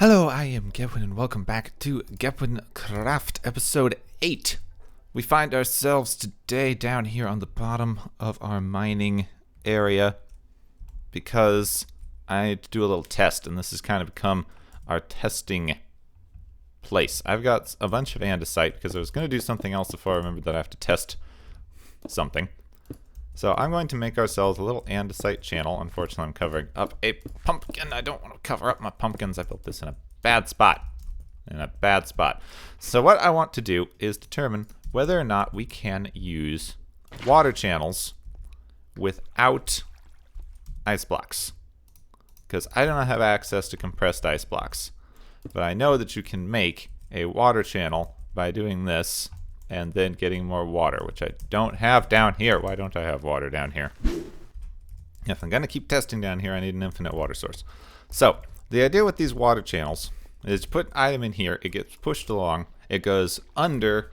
Hello, I am Gepwin and welcome back to GepwinCraft episode 8. We find ourselves today down here on the bottom of our mining area because I need to do a little test, and this has kind of become our testing place. I've got a bunch of andesite because I was going to do something else before I remembered that I have to test something. So I'm going to make ourselves a little andesite channel. Unfortunately, I'm covering up a pumpkin. I don't want to cover up my pumpkins. I built this in a bad spot. So what I want to do is determine whether or not we can use water channels without ice blocks. Because I do not have access to compressed ice blocks. But I know that you can make a water channel by doing this and then getting more water, which I don't have down here. Why don't I have water down here? If I'm going to keep testing down here, I need an infinite water source. So, the idea with these water channels is to put an item in here, it gets pushed along, it goes under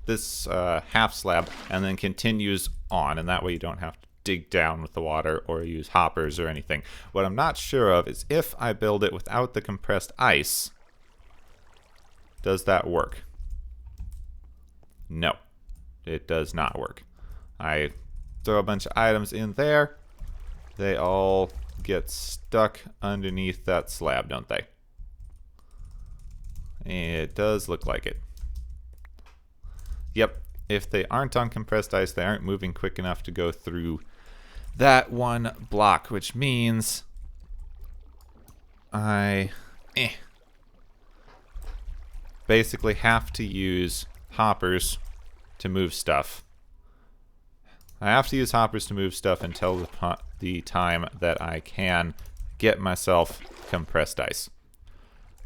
this half slab, and then continues on, and that way you don't have to dig down with the water or use hoppers or anything. What I'm not sure of is if I build it without the compressed ice, does that work? No, it does not work. I throw a bunch of items in there. They all get stuck underneath that slab, don't they? It does look like it. Yep, if they aren't on compressed ice, they aren't moving quick enough to go through that one block, which means I basically have to use hoppers to move stuff. I have to use hoppers to move stuff until the time that I can get myself compressed ice.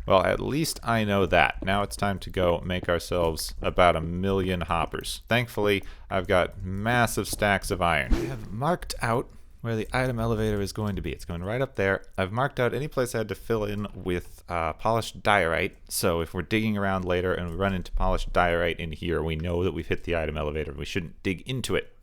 Well, at least I know that. Now it's time to go make ourselves about 1 million hoppers. Thankfully, I've got massive stacks of iron. I have marked out where the item elevator is going to be. It's going right up there. I've marked out any place I had to fill in with polished diorite. So if we're digging around later and we run into polished diorite in here, we know that we've hit the item elevator. We shouldn't dig into it.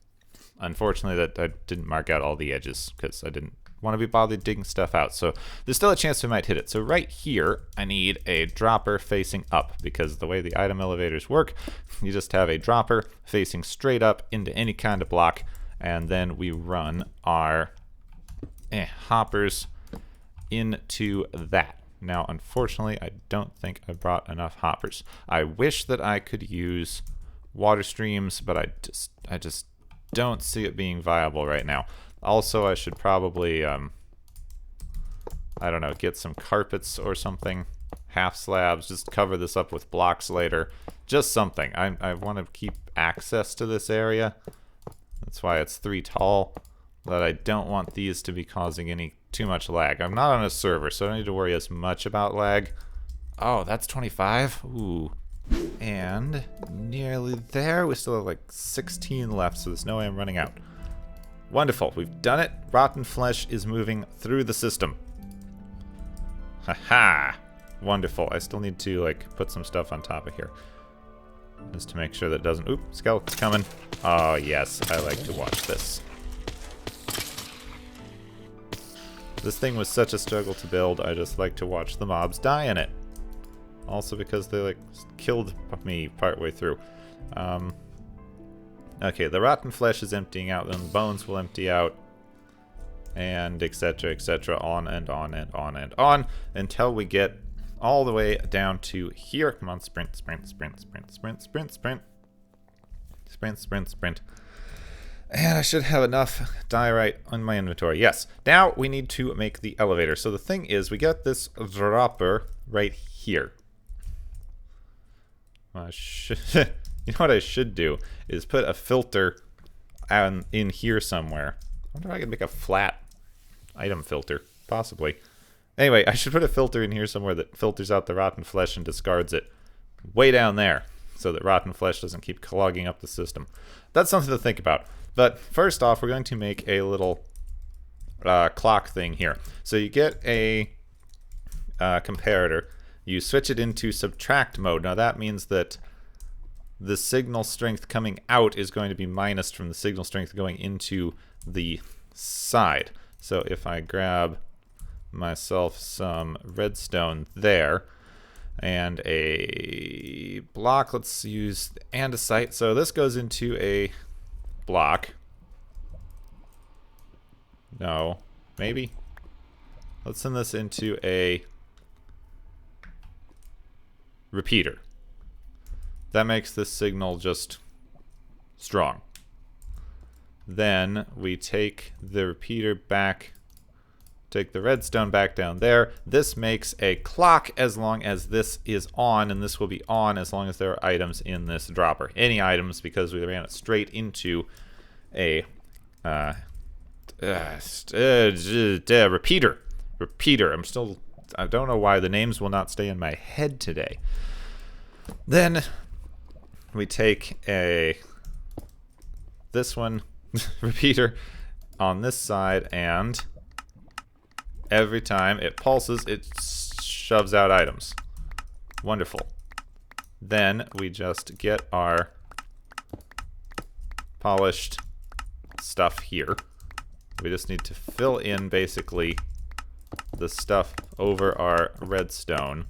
Unfortunately, that I didn't mark out all the edges because I didn't want to be bothered digging stuff out. So there's still a chance we might hit it. So right here, I need a dropper facing up because the way the item elevators work, you just have a dropper facing straight up into any kind of block, and then we run our hoppers into that. Now, unfortunately, I don't think I brought enough hoppers. I wish that I could use water streams, but I just don't see it being viable right now. Also, I should probably, I don't know, get some carpets or something. Half slabs, just cover this up with blocks later. Just something. I want to keep access to this area. That's why it's 3 tall, but I don't want these to be causing too much lag. I'm not on a server, so I don't need to worry as much about lag. Oh, that's 25? Ooh. And nearly there. We still have like 16 left, so there's no way I'm running out. Wonderful, we've done it. Rotten flesh is moving through the system. Haha! Wonderful. I still need to like put some stuff on top of here. Just to make sure that it doesn't... Oop, skeleton's coming. Oh, yes, I like to watch this. This thing was such a struggle to build, I just like to watch the mobs die in it. Also because they, like, killed me partway through. Okay, the rotten flesh is emptying out, then the bones will empty out. And etc, on and on and on and on, until we get all the way down to here. Come on, sprint, sprint, sprint, sprint, sprint, sprint, sprint. Sprint, sprint, sprint. And I should have enough diorite in my inventory. Yes. Now we need to make the elevator. So the thing is, we get this dropper right here. You know what I should do is put a filter in here somewhere. I wonder if I can make a flat item filter. Possibly. Anyway, I should put a filter in here somewhere that filters out the rotten flesh and discards it way down there so that rotten flesh doesn't keep clogging up the system. That's something to think about. But first off, we're going to make a little clock thing here. So you get a comparator. You switch it into subtract mode. Now that means that the signal strength coming out is going to be minus from the signal strength going into the side. So if I grab myself some redstone there. And a block. Let's use andesite. So this goes into a block. No. Maybe? Let's send this into a repeater. That makes this signal just strong. Then we take the repeater back, take the redstone back down there. This makes a clock as long as this is on, and this will be on as long as there are items in this dropper. Any items, because we ran it straight into a repeater. Repeater. I don't know why the names will not stay in my head today. Then we take this one, repeater, on this side, and every time it pulses, it shoves out items. Wonderful. Then we just get our polished stuff here. We just need to fill in, basically, the stuff over our redstone.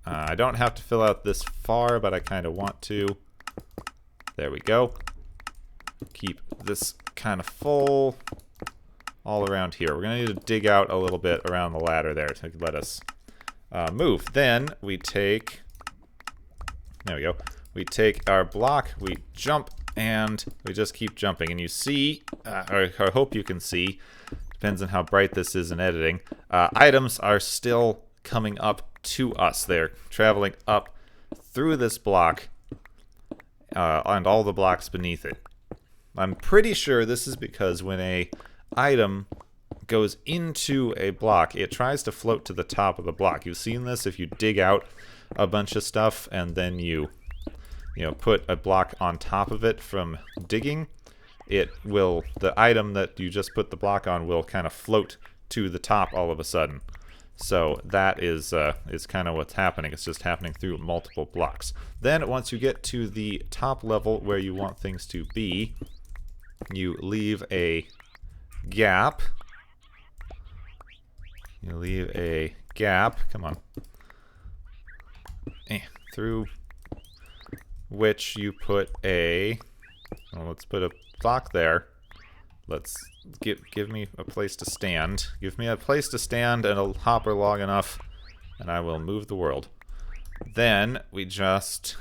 I don't have to fill out this far, but I kind of want to. There we go. Keep this kind of full all around here. We're going to need to dig out a little bit around the ladder there to let us move. Then we take, there we go. We take our block, we jump, and we just keep jumping. And you see, I hope you can see, depends on how bright this is in editing, items are still coming up to us. They're traveling up through this block and all the blocks beneath it. I'm pretty sure this is because when a item goes into a block, it tries to float to the top of the block. You've seen this if you dig out a bunch of stuff and then you put a block on top of it from digging. It will, the item that you just put the block on will kind of float to the top all of a sudden. So that is kind of what's happening. It's just happening through multiple blocks. Then once you get to the top level where you want things to be, you leave a gap. You leave a gap. Come on. Through which you put a... Well, let's put a block there. Let's give me a place to stand. Give me a place to stand and a hopper long enough, and I will move the world. Then we just...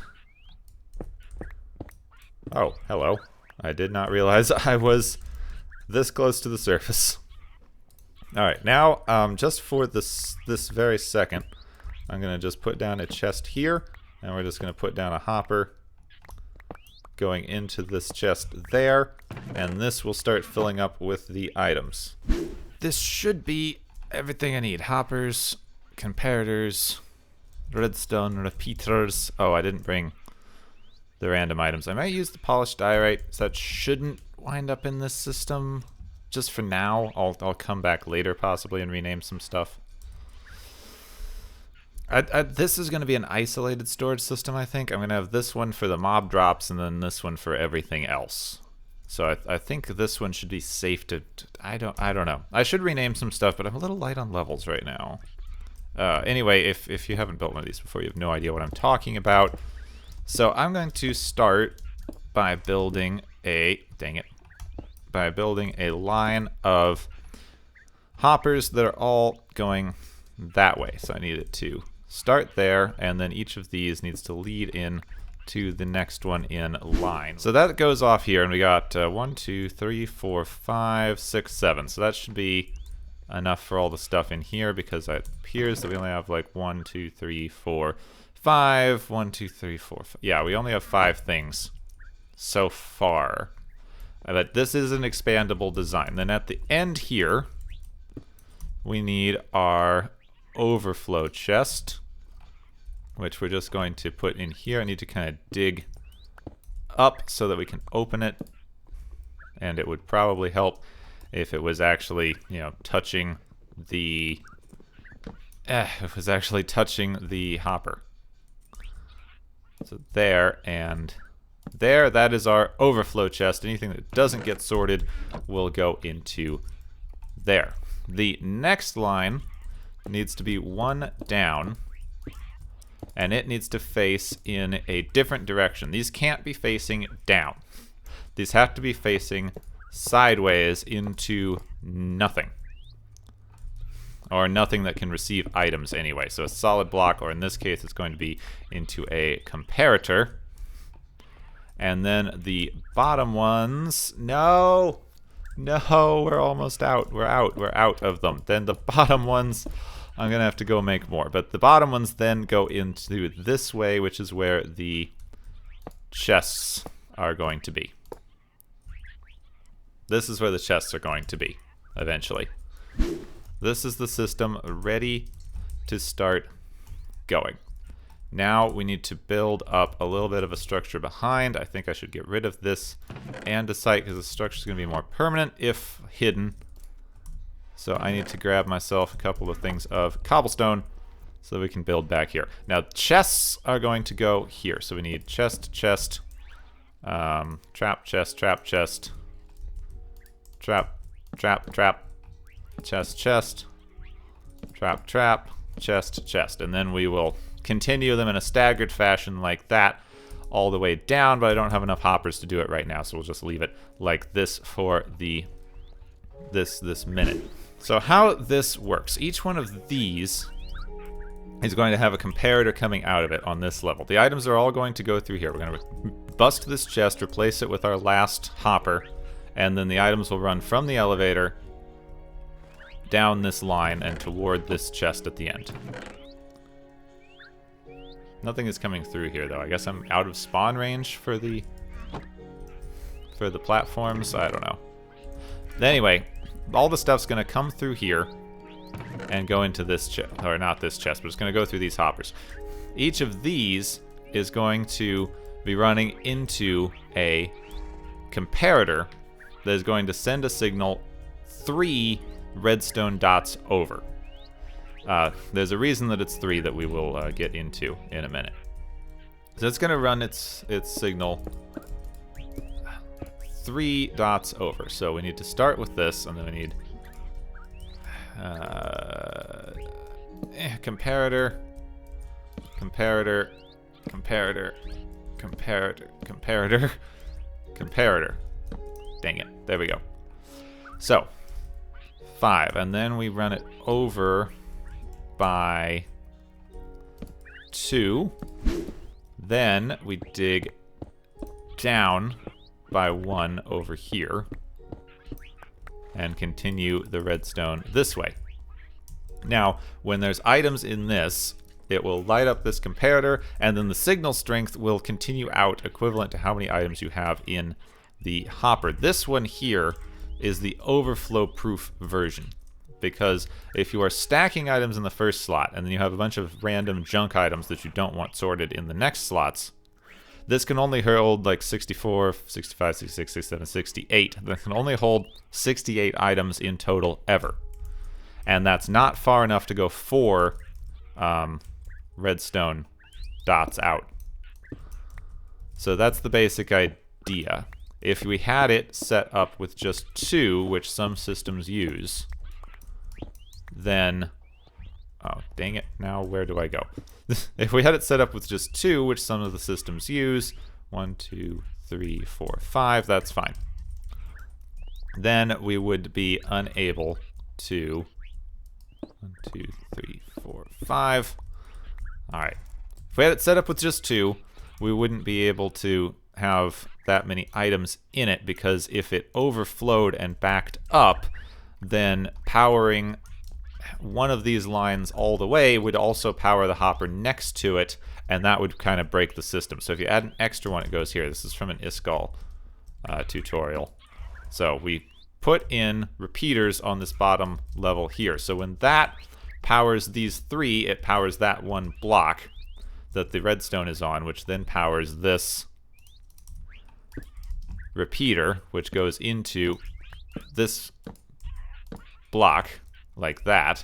Oh, hello. I did not realize I was this close to the surface. Alright, now, just for this very second, I'm going to just put down a chest here, and we're just going to put down a hopper going into this chest there, and this will start filling up with the items. This should be everything I need. Hoppers, comparators, redstone, repeaters. Oh, I didn't bring the random items. I might use the polished diorite, so that shouldn't wind up in this system. Just for now, I'll come back later possibly and rename some stuff. This is going to be an isolated storage system, I think. I'm going to have this one for the mob drops and then this one for everything else. So I think this one should be safe to... I don't know. I should rename some stuff, but I'm a little light on levels right now. Anyway, if you haven't built one of these before, you have no idea what I'm talking about. So I'm going to start by building a... Dang it. By building a line of hoppers that are all going that way. So I need it to start there, and then each of these needs to lead in to the next one in line. So that goes off here, and we got 1, 2, 3, 4, 5, 6, 7. So that should be enough for all the stuff in here, because it appears that we only have like 1, 2, 3, 4, 5. 1, 2, 3, 4, 5. Yeah, we only have 5 things so far. But this is an expandable design. Then at the end here, we need our overflow chest, which we're just going to put in here. I need to kind of dig up so that we can open it, and it would probably help if it was actually, touching the hopper. So there and there, that is our overflow chest. Anything that doesn't get sorted will go into there. The next line needs to be one down, and it needs to face in a different direction. These can't be facing down. These have to be facing sideways into nothing. Or nothing that can receive items anyway. So a solid block, or in this case it's going to be into a comparator. And then the bottom ones, no, we're almost out. We're out of them. Then the bottom ones, I'm going to have to go make more. But the bottom ones then go into this way, which is where the chests are going to be. This is where the chests are going to be, eventually. This is the system ready to start going. Now we need to build up a little bit of a structure behind. I think I should get rid of this andesite because the structure is going to be more permanent if hidden. So I need to grab myself a couple of things of cobblestone so that we can build back here. Now chests are going to go here. So we need chest, chest, trap, chest, trap, chest, trap, trap, trap, chest, chest, trap, trap, chest, chest. And then we will continue them in a staggered fashion like that all the way down, but I don't have enough hoppers to do it right now, so we'll just leave it like this for this minute. So how this works, each one of these is going to have a comparator coming out of it on this level. The items are all going to go through here. We're going to bust this chest, replace it with our last hopper, and then the items will run from the elevator down this line and toward this chest at the end. Nothing is coming through here, though. I guess I'm out of spawn range for the platforms. I don't know. Anyway, all the stuff's going to come through here and go into this chest. Or not this chest, but it's going to go through these hoppers. Each of these is going to be running into a comparator that is going to send a signal 3 redstone dots over. There's a reason that it's 3 that we will get into in a minute. So it's going to run its signal 3 dots over. So we need to start with this, and then we need comparator, comparator, comparator, comparator, comparator, comparator. Dang it. There we go. So 5, and then we run it over by 2. Then we dig down by 1 over here and continue the redstone this way. Now, when there's items in this, it will light up this comparator, and then the signal strength will continue out equivalent to how many items you have in the hopper. This one here is the overflow proof version, because if you are stacking items in the first slot and then you have a bunch of random junk items that you don't want sorted in the next slots, this can only hold like 64, 65, 66, 67, 68. That can only hold 68 items in total ever. And that's not far enough to go 4 redstone dots out. So that's the basic idea. If we had it set up with just 2, which some systems use, then, oh, dang it, now where do I go? If we had it set up with just 2, which some of the systems use, 1, 2, 3, 4, 5, that's fine. Then we would be unable to, 1, 2, 3, 4, 5. All right. If we had it set up with just 2, we wouldn't be able to have that many items in it, because if it overflowed and backed up, then powering one of these lines all the way would also power the hopper next to it, and that would kind of break the system. So if you add an extra one, it goes here. This is from an ISCAL tutorial. So we put in repeaters on this bottom level here. So when that powers these 3, it powers that one block that the redstone is on, which then powers this repeater, which goes into this block like that.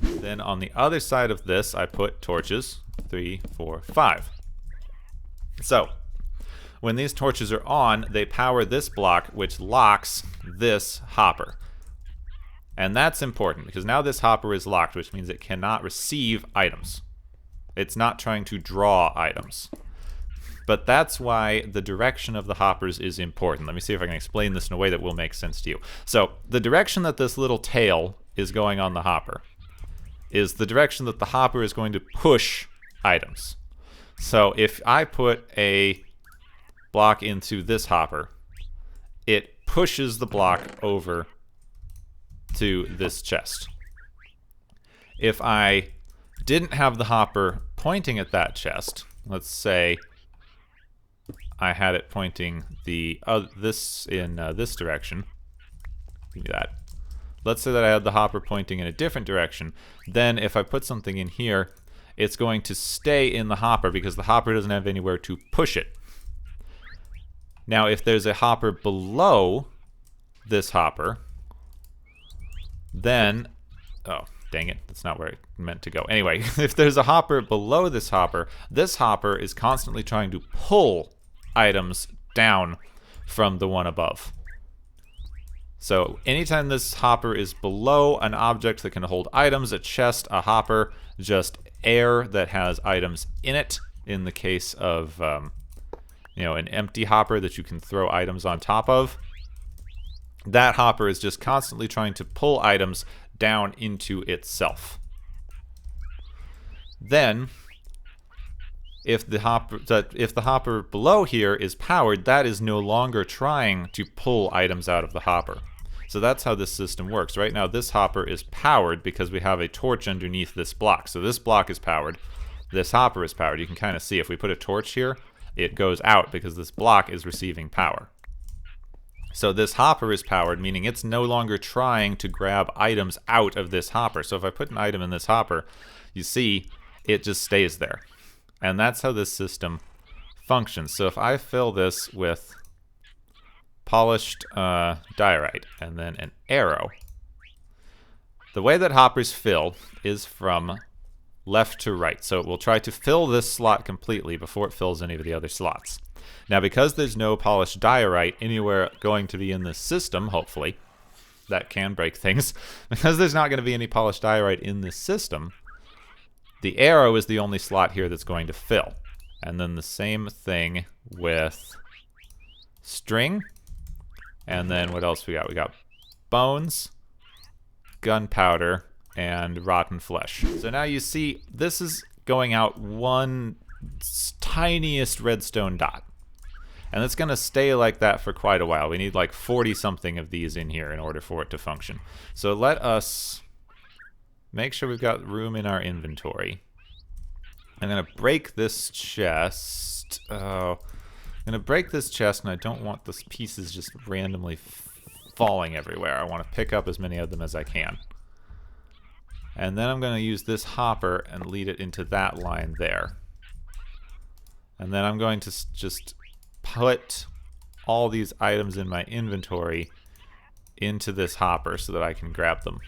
Then on the other side of this, I put torches, 3, 4, 5. So when these torches are on, they power this block, which locks this hopper. And that's important because now this hopper is locked, which means it cannot receive items. It's not trying to draw items. But that's why the direction of the hoppers is important. Let me see if I can explain this in a way that will make sense to you. So the direction that this little tail is going on the hopper is the direction that the hopper is going to push items. So if I put a block into this hopper, it pushes the block over to this chest. If I didn't have the hopper pointing at that chest, let's say I had it pointing this in this direction. Give me that. Let's say that I had the hopper pointing in a different direction. Then if I put something in here, it's going to stay in the hopper because the hopper doesn't have anywhere to push it. Now if there's a hopper below this hopper, then, oh, dang it, that's not where it meant to go. Anyway, if there's a hopper below this hopper is constantly trying to pull items down from the one above. So anytime this hopper is below an object that can hold items, a chest, a hopper, just air that has items in it, in the case of an empty hopper that you can throw items on top of, that hopper is just constantly trying to pull items down into itself. Then if the hopper below here is powered, that is no longer trying to pull items out of the hopper. So that's how this system works. Right now this hopper is powered because we have a torch underneath this block. So this block is powered, this hopper is powered. You can kind of see if we put a torch here, it goes out because this block is receiving power. So this hopper is powered, meaning it's no longer trying to grab items out of this hopper. So if I put an item in this hopper, you see it just stays there. And that's how this system functions. So if I fill this with polished diorite and then an arrow, the way that hoppers fill is from left to right. So it will try to fill this slot completely before it fills any of the other slots. Now because there's no polished diorite anywhere going to be in this system, hopefully, that can break things, because there's not going to be any polished diorite in this system, the arrow is the only slot here that's going to fill. And then the same thing with string. And then what else we got? We got bones, gunpowder, and rotten flesh. So now you see this is going out one tiniest redstone dot. And it's going to stay like that for quite a while. We need like 40 something of these in here in order for it to function. So let us make sure we've got room in our inventory. I'm going to break this chest. I'm going to break this chest, and I don't want the pieces just randomly falling everywhere. I want to pick up as many of them as I can. And then I'm going to use this hopper and lead it into that line there. And then I'm going to just put all these items in my inventory into this hopper so that I can grab them.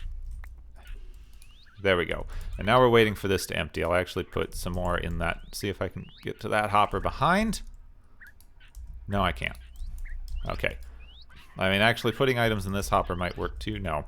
There we go. And now we're waiting for this to empty. I'll actually put some more in that. See if I can get to that hopper behind. No, I can't. Okay. I mean, actually putting items in this hopper might work too. No,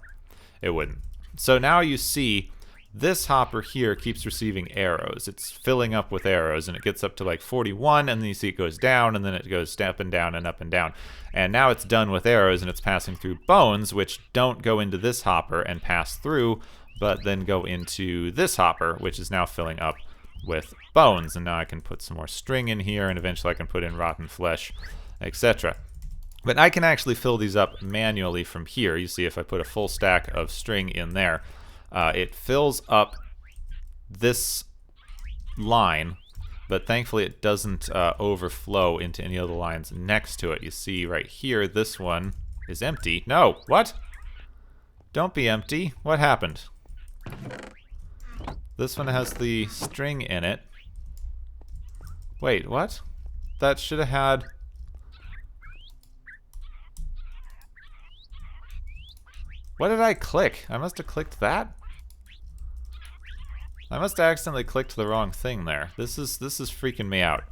it wouldn't. So now you see this hopper here keeps receiving arrows. It's filling up with arrows, and it gets up to like 41, and then you see it goes down, and then it goes up and down and up and down. And now it's done with arrows, and it's passing through bones, which don't go into this hopper and pass through, but then go into this hopper, which is now filling up with bones. And now I can put some more string in here, and eventually I can put in rotten flesh, etc. But I can actually fill these up manually from here. You see if I put a full stack of string in there, it fills up this line, but thankfully it doesn't overflow into any other lines next to it. You see right here, this one is empty. No, what? Don't be empty. What happened? This one has the string in it. Wait, what? That should have had... What did I click? I must have clicked that? I must have accidentally clicked the wrong thing there. This is freaking me out.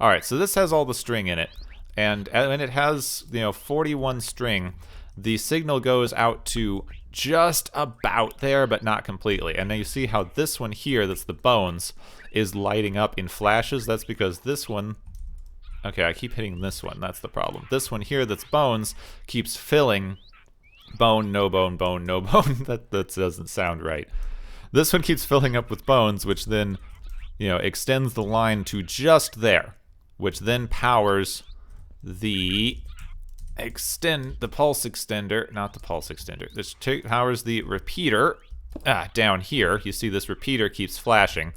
Alright, so this has all the string in it. And when it has, 41 string, the signal goes out to just about there, but not completely. And now you see how this one here, that's the bones, is lighting up in flashes. That's because this one... Okay, I keep hitting this one. That's the problem. This one here that's bones keeps filling bone, no bone, bone, no bone. that doesn't sound right. This one keeps filling up with bones, which then, you know, extends the line to just there, which then powers the pulse extender, not the pulse extender. This powers the repeater. Down here, you see this repeater keeps flashing,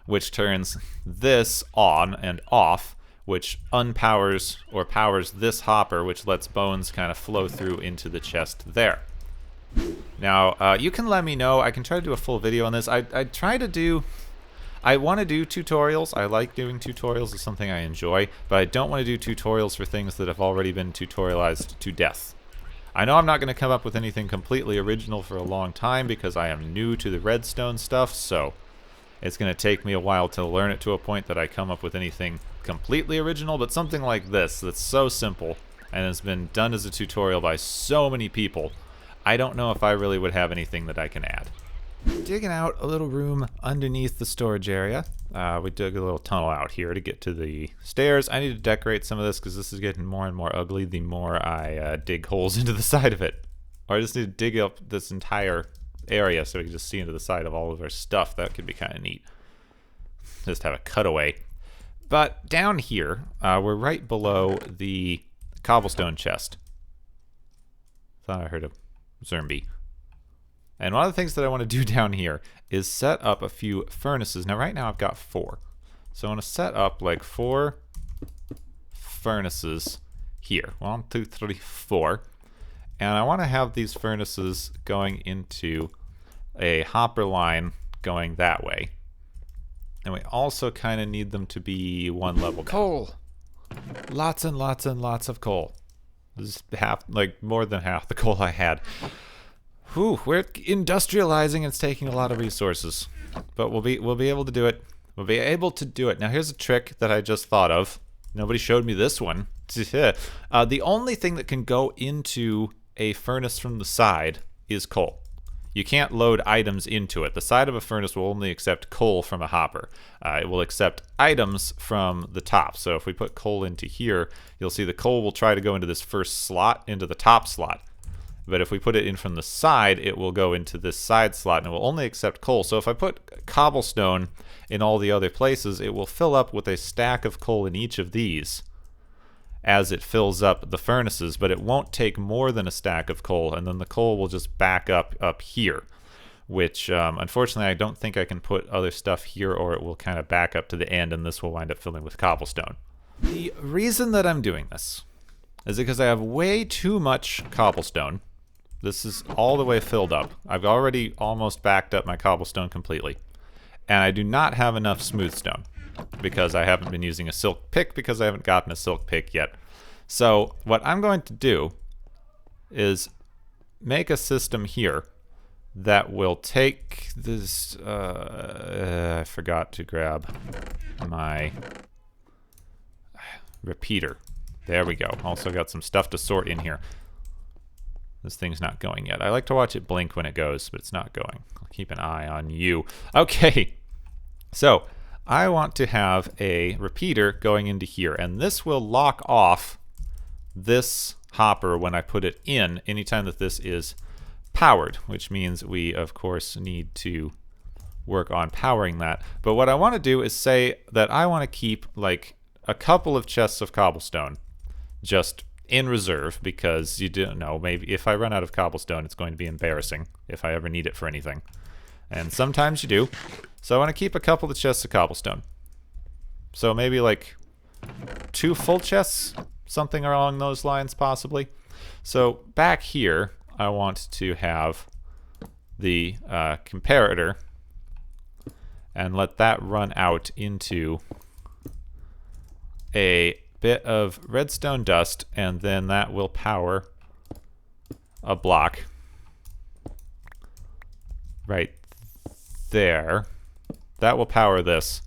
which turns this on and off, which unpowers or powers this hopper, which lets bones kind of flow through into the chest there. Now, you can let me know. I can try to do a full video on this. I want to do tutorials. I like doing tutorials. It's something I enjoy, but I don't want to do tutorials for things that have already been tutorialized to death. I know I'm not going to come up with anything completely original for a long time because I am new to the redstone stuff, so it's going to take me a while to learn it to a point that I come up with anything completely original, but something like this that's so simple and has been done as a tutorial by so many people, I don't know if I really would have anything that I can add. Digging out a little room underneath the storage area. We dug a little tunnel out here to get to the stairs. I need to decorate some of this because this is getting more and more ugly the more I dig holes into the side of it. Or I just need to dig up this entire area so we can just see into the side of all of our stuff. That could be kind of neat. Just have a cutaway. But down here, we're right below the cobblestone chest. Thought I heard a zombie. And one of the things that I want to do down here is set up a few furnaces. Now right now I've got 4. So I want to set up like 4 furnaces here. 1, 2, 3, 4. And I want to have these furnaces going into a hopper line going that way. And we also kind of need them to be 1 level. Coal! Lots and lots and lots of coal. This is more than half the coal I had. Whew, we're industrializing. It's taking a lot of resources. But we'll be able to do it. We'll be able to do it. Now here's a trick that I just thought of. Nobody showed me this one. The only thing that can go into a furnace from the side is coal. You can't load items into it. The side of a furnace will only accept coal from a hopper. It will accept items from the top. So if we put coal into here, you'll see the coal will try to go into this first slot, into the top slot. But if we put it in from the side, it will go into this side slot and it will only accept coal. So if I put cobblestone in all the other places, it will fill up with a stack of coal in each of these as it fills up the furnaces, but it won't take more than a stack of coal, and then the coal will just back up here, which unfortunately I don't think I can put other stuff here, or it will kind of back up to the end and this will wind up filling with cobblestone. The reason that I'm doing this is because I have way too much cobblestone. This is all the way filled up. I've already almost backed up my cobblestone completely, and I do not have enough smooth stone, because I haven't been using a silk pick because I haven't gotten a silk pick yet. So what I'm going to do is make a system here that will take this... I forgot to grab my repeater. There we go. Also got some stuff to sort in here. This thing's not going yet. I like to watch it blink when it goes, but it's not going. I'll keep an eye on you. Okay, so I want to have a repeater going into here, and this will lock off this hopper when I put it in anytime that this is powered, which means we, of course, need to work on powering that. But what I want to do is say that I want to keep like a couple of chests of cobblestone just in reserve, because you don't know, maybe if I run out of cobblestone, it's going to be embarrassing if I ever need it for anything. And sometimes you do. So I want to keep a couple of chests of cobblestone. So maybe like 2 full chests, something along those lines possibly. So back here, I want to have the comparator and let that run out into a bit of redstone dust, and then that will power a block right there. That will power this,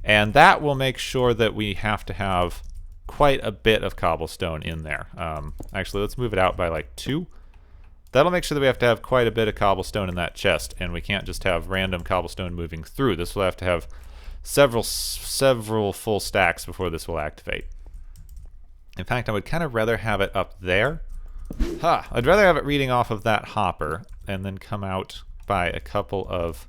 and that will make sure that we have to have quite a bit of cobblestone in there. Actually, let's move it out by like 2. That'll make sure that we have to have quite a bit of cobblestone in that chest, and we can't just have random cobblestone moving through. This will have to have several full stacks before this will activate. In fact, I would kind of rather have it up there. I'd rather have it reading off of that hopper and then come out by a couple of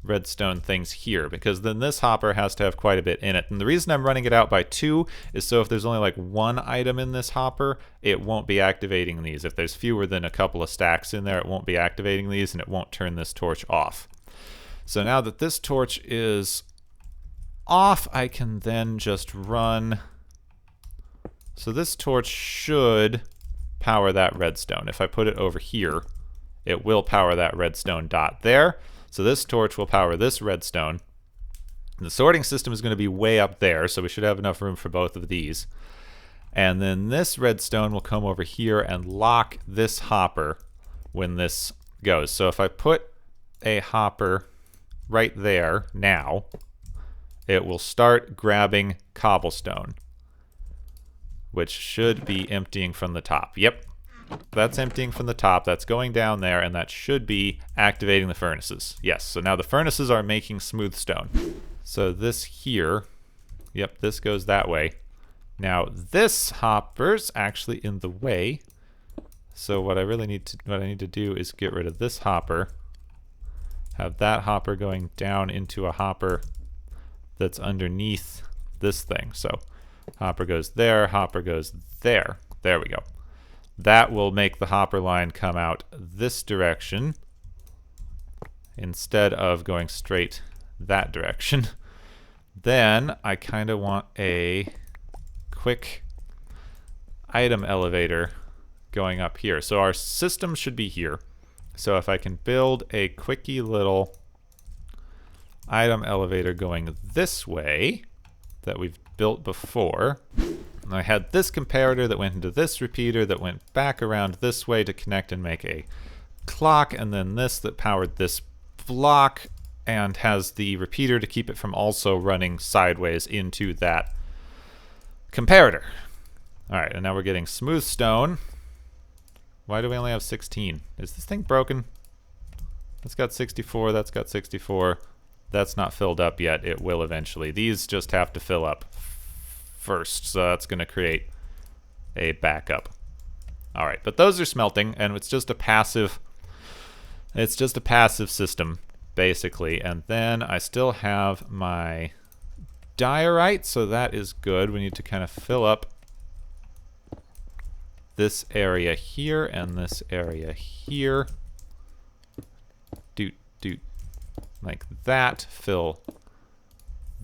redstone things here, because then this hopper has to have quite a bit in it. And the reason I'm running it out by 2 is so if there's only like 1 item in this hopper, it won't be activating these. If there's fewer than a couple of stacks in there, it won't be activating these, and it won't turn this torch off. So now that this torch is off, I can then just run. So this torch should power that redstone. If I put it over here, it will power that redstone dot there. So this torch will power this redstone. And the sorting system is going to be way up there, so we should have enough room for both of these. And then this redstone will come over here and lock this hopper when this goes. So if I put a hopper right there now, it will start grabbing cobblestone, which should be emptying from the top. Yep. That's emptying from the top, that's going down there, and that should be activating the furnaces. Yes, so now the furnaces are making smooth stone. So this here, yep, this goes that way. Now this hopper's actually in the way. So what I need to do is get rid of this hopper, have that hopper going down into a hopper that's underneath this thing. So hopper goes there, hopper goes there. There we go. That will make the hopper line come out this direction instead of going straight that direction. Then I kind of want a quick item elevator going up here. So our system should be here. So if I can build a quickie little item elevator going this way that we've built before. And I had this comparator that went into this repeater that went back around this way to connect and make a clock, and then this that powered this block and has the repeater to keep it from also running sideways into that comparator. Alright, and now we're getting smooth stone. Why do we only have 16? Is this thing broken? That's got 64, that's got 64. That's not filled up yet. It will eventually. These just have to fill up first, so that's going to create a backup. All right, but those are smelting, and it's just a passive. It's just a passive system, basically. And then I still have my diorite, so that is good. We need to kind of fill up this area here and this area here. Doot, like that. Fill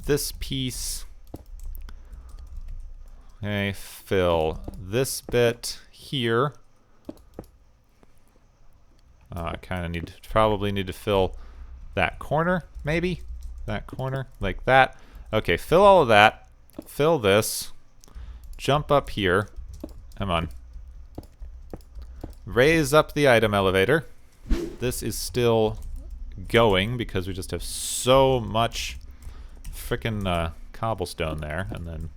this piece. Okay, fill this bit here. I kind of probably need to fill that corner, maybe? That corner, like that. Okay, fill all of that. Fill this. Jump up here. Come on. Raise up the item elevator. This is still going because we just have so much frickin' cobblestone there. And then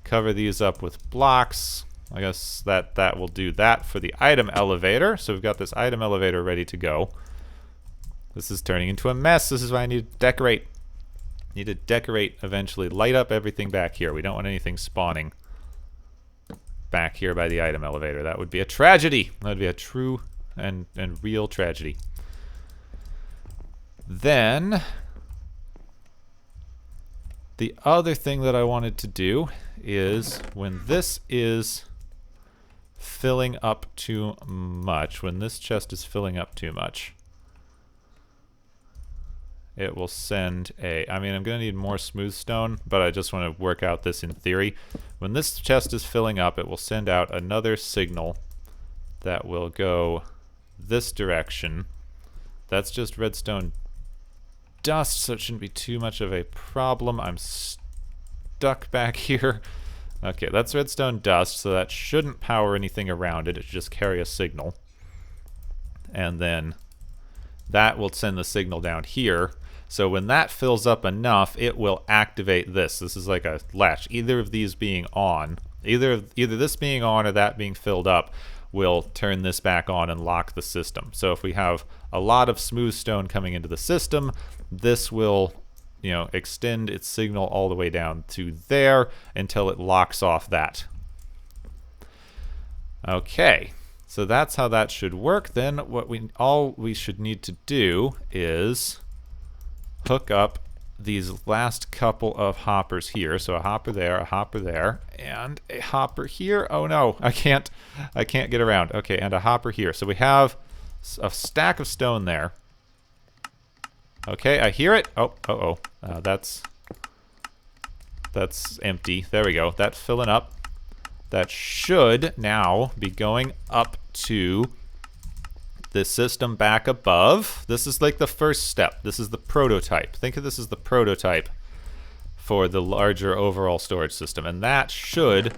cover these up with blocks. I guess that will do that for the item elevator. So we've got this item elevator ready to go. This is turning into a mess. This is why I need to decorate. Need to decorate eventually. Light up everything back here. We don't want anything spawning back here by the item elevator. That would be a tragedy. That would be a true and real tragedy. Then the other thing that I wanted to do is when this is filling up too much, when this chest is filling up too much, it will send a, I mean, I'm going to need more smooth stone, but I just want to work out this in theory. When this chest is filling up, it will send out another signal that will go this direction. That's just redstone dust, so it shouldn't be too much of a problem. I'm stuck back here. Okay, that's redstone dust, so that shouldn't power anything around it. It should just carry a signal. And then that will send the signal down here. So when that fills up enough, it will activate this. This is like a latch. Either of these being on, either this being on or that being filled up will turn this back on and lock the system. So if we have a lot of smooth stone coming into the system, this will, you know, extend its signal all the way down to there until it locks off that. Okay, so that's how that should work. Then what all we should need to do is hook up these last couple of hoppers here. So a hopper there, and a hopper here. Oh no, I can't get around. Okay, and a hopper here. So we have a stack of stone there. Okay, I hear it. Oh, that's empty. There we go. That's filling up. That should now be going up to the system back above. This is like the first step. This is the prototype. Think of this as the prototype for the larger overall storage system. And that should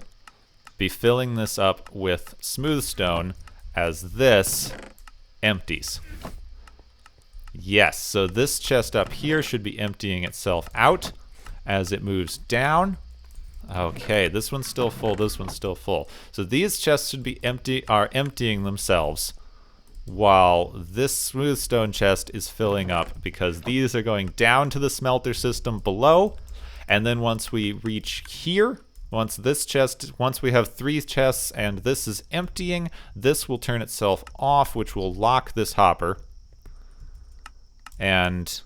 be filling this up with smooth stone as this empties. Yes, so this chest up here should be emptying itself out as it moves down. Okay, this one's still full, this one's still full. So these chests should be emptying themselves, while this smooth stone chest is filling up because these are going down to the smelter system below. And then once we reach here, once we have 3 chests and this is emptying, this will turn itself off, which will lock this hopper. And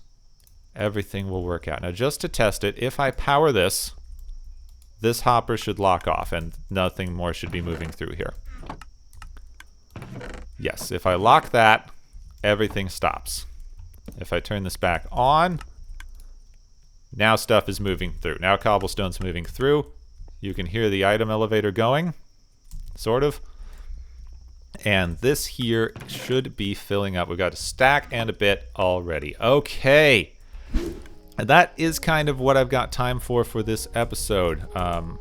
everything will work out. Now just to test it, if I power this hopper should lock off and nothing more should be moving through here. Yes, if I lock that, everything stops. If I turn this back on, now stuff is moving through. Now cobblestone's moving through. You can hear the item elevator going, sort of. And this here should be filling up. We've got a stack and a bit already. Okay. And that is kind of what I've got time for this episode. I'm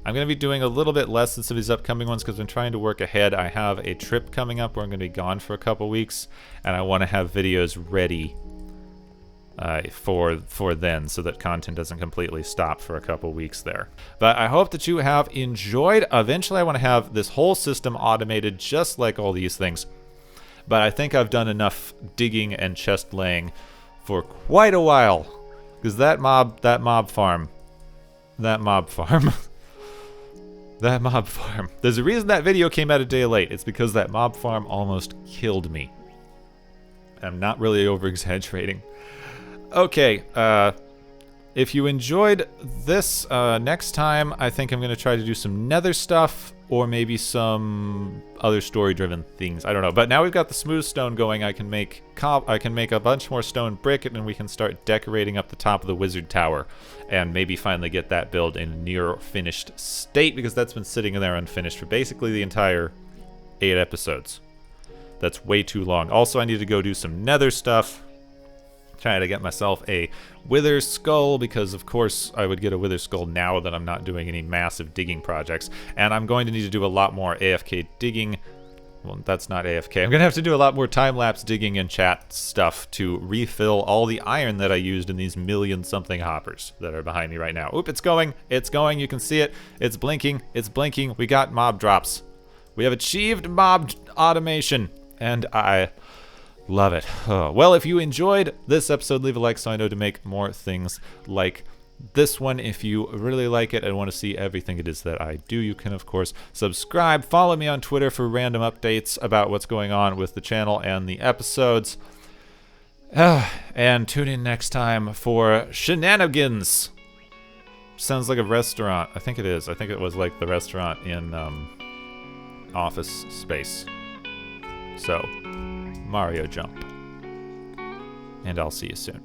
going to be doing a little bit less than some of these upcoming ones because I'm trying to work ahead. I have a trip coming up where I'm going to be gone for a couple weeks, and I want to have videos ready for then so that content doesn't completely stop for a couple weeks there. But I hope that you have enjoyed. Eventually I want to have this whole system automated just like all these things. But I think I've done enough digging and chest laying for quite a while. Because that mob farm. There's a reason that video came out a day late. It's because that mob farm almost killed me. I'm not really over-exaggerating. Okay, if you enjoyed this, next time I think I'm going to try to do some nether stuff, or maybe some other story-driven things. I don't know. But now we've got the smooth stone going, I can make a bunch more stone brick, and then we can start decorating up the top of the wizard tower, and maybe finally get that build in a near finished state, because that's been sitting there unfinished for basically the entire 8 episodes. That's way too long. Also, I need to go do some nether stuff. Trying to get myself a wither skull, because of course I would get a wither skull now that I'm not doing any massive digging projects. And I'm going to need to do a lot more AFK digging. Well, that's not AFK. I'm going to have to do a lot more time-lapse digging and chat stuff to refill all the iron that I used in these million-something hoppers that are behind me right now. Oop, it's going. It's going. You can see it. It's blinking. It's blinking. We got mob drops. We have achieved mob automation. And I love it. Oh, well, if you enjoyed this episode, leave a like so I know to make more things like this one. If you really like it and want to see everything it is that I do, you can, of course, subscribe. Follow me on Twitter for random updates about what's going on with the channel and the episodes. And tune in next time for shenanigans. Sounds like a restaurant. I think it is. I think it was like the restaurant in Office Space. So, Mario Jump. And I'll see you soon.